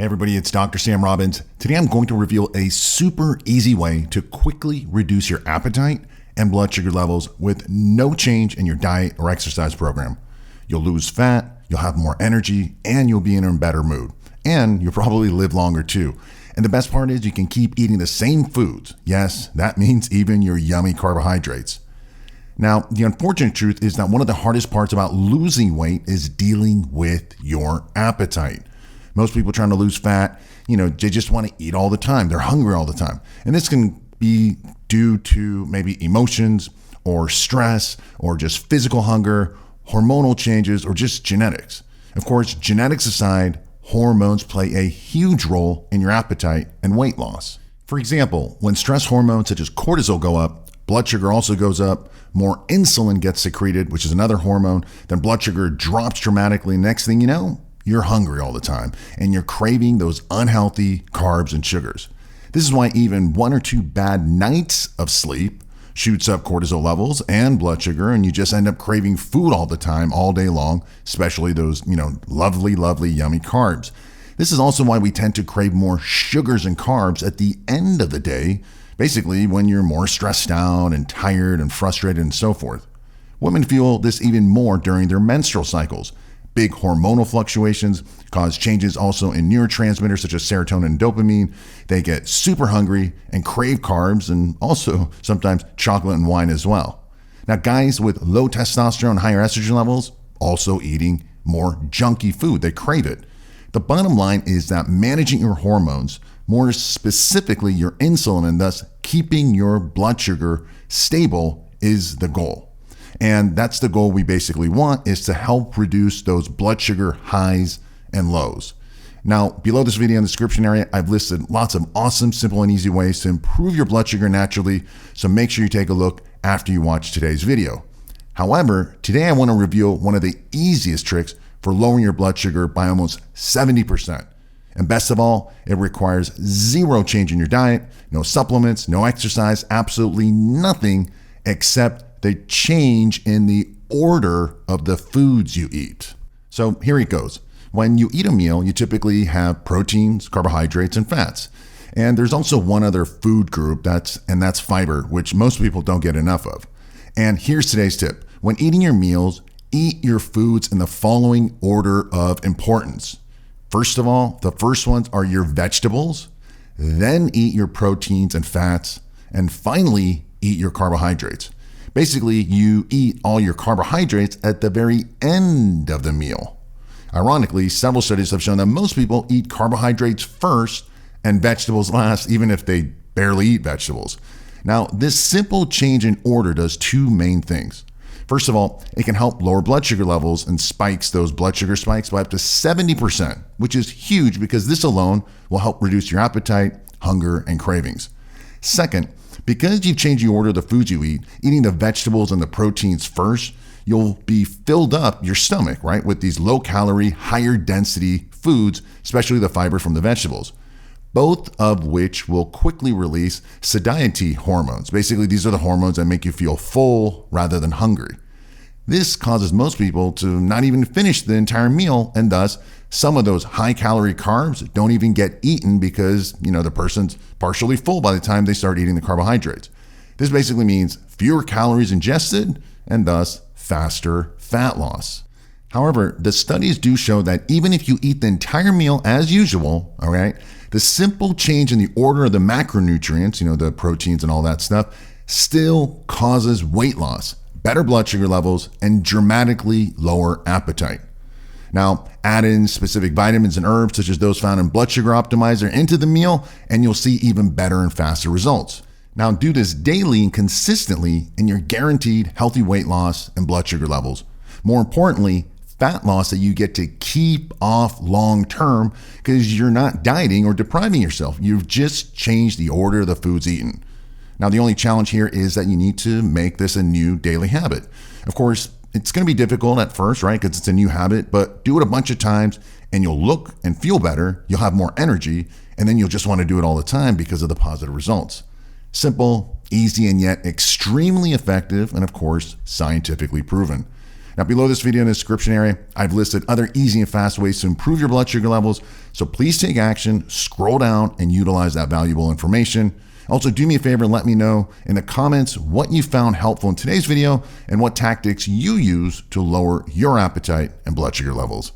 Hey everybody, it's Dr. Sam Robbins. Today I'm going to reveal a super easy way to quickly reduce your appetite and blood sugar levels with no change in your diet or exercise program. You'll lose fat, you'll have more energy, and you'll be in a better mood. And you'll probably live longer too. And the best part is you can keep eating the same foods. Yes, that means even your yummy carbohydrates. Now, the unfortunate truth is that one of the hardest parts about losing weight is dealing with your appetite. Most people trying to lose fat, they just want to eat all the time. They're hungry all the time. And this can be due to maybe emotions or stress or just physical hunger, hormonal changes, or just genetics. Of course, genetics aside, hormones play a huge role in your appetite and weight loss. For example, when stress hormones such as cortisol go up, blood sugar also goes up, more insulin gets secreted, which is another hormone, then blood sugar drops dramatically. Next thing you know, you're hungry all the time and you're craving those unhealthy carbs and sugars. This is why even 1 or 2 bad nights of sleep shoots up cortisol levels and blood sugar, and you just end up craving food all the time, all day long, especially those, lovely, yummy carbs. This is also why we tend to crave more sugars and carbs at the end of the day, basically when you're more stressed out and tired and frustrated and so forth. Women feel this even more during their menstrual cycles. Big hormonal fluctuations cause changes also in neurotransmitters such as serotonin and dopamine. They get super hungry and crave carbs and also sometimes chocolate and wine as well. Now, guys with low testosterone and higher estrogen levels also eating more junky food. They crave it. The bottom line is that managing your hormones, more specifically your insulin, and thus keeping your blood sugar stable is the goal. And that's the goal we basically want, is to help reduce those blood sugar highs and lows. Now, below this video in the description area, I've listed lots of awesome, simple, and easy ways to improve your blood sugar naturally. So make sure you take a look after you watch today's video. However, today I want to reveal one of the easiest tricks for lowering your blood sugar by almost 70%. And best of all, it requires zero change in your diet, no supplements, no exercise, absolutely nothing except the change in the order of the foods you eat. So here it goes. When you eat a meal, you typically have proteins, carbohydrates, and fats. And there's also one other food group, that's fiber, which most people don't get enough of. And here's today's tip. When eating your meals, eat your foods in the following order of importance. First of all, the first ones are your vegetables, then eat your proteins and fats, and finally eat your carbohydrates. Basically, you eat all your carbohydrates at the very end of the meal. Ironically, several studies have shown that most people eat carbohydrates first and vegetables last, even if they barely eat vegetables. Now, this simple change in order does 2 main things. First of all, it can help lower blood sugar levels and spikes those blood sugar spikes by up to 70%, which is huge because this alone will help reduce your appetite, hunger, and cravings. Second, because you've changed the order of the foods you eat, eating the vegetables and the proteins first, you'll be filled up your stomach, right, with these low-calorie, higher-density foods, especially the fiber from the vegetables, both of which will quickly release satiety hormones. Basically, these are the hormones that make you feel full rather than hungry. This causes most people to not even finish the entire meal, and thus some of those high-calorie carbs don't even get eaten because, the person's partially full by the time they start eating the carbohydrates. This basically means fewer calories ingested and thus faster fat loss. However, the studies do show that even if you eat the entire meal as usual, all right, the simple change in the order of the macronutrients, the proteins and all that stuff, still causes weight loss, better blood sugar levels, and dramatically lower appetite. Now, add in specific vitamins and herbs, such as those found in Blood Sugar Optimizer, into the meal, and you'll see even better and faster results. Now, do this daily and consistently, and you're guaranteed healthy weight loss and blood sugar levels. More importantly, fat loss that you get to keep off long term because you're not dieting or depriving yourself. You've just changed the order of the foods eaten. Now, the only challenge here is that you need to make this a new daily habit. Of course, it's going to be difficult at first, right? Because it's a new habit, but do it a bunch of times and you'll look and feel better. You'll have more energy, and then you'll just want to do it all the time because of the positive results. Simple, easy, and yet extremely effective, and of course, scientifically proven. Now, below this video in the description area, I've listed other easy and fast ways to improve your blood sugar levels. So please take action, scroll down, and utilize that valuable information. Also, do me a favor and let me know in the comments what you found helpful in today's video and what tactics you use to lower your appetite and blood sugar levels.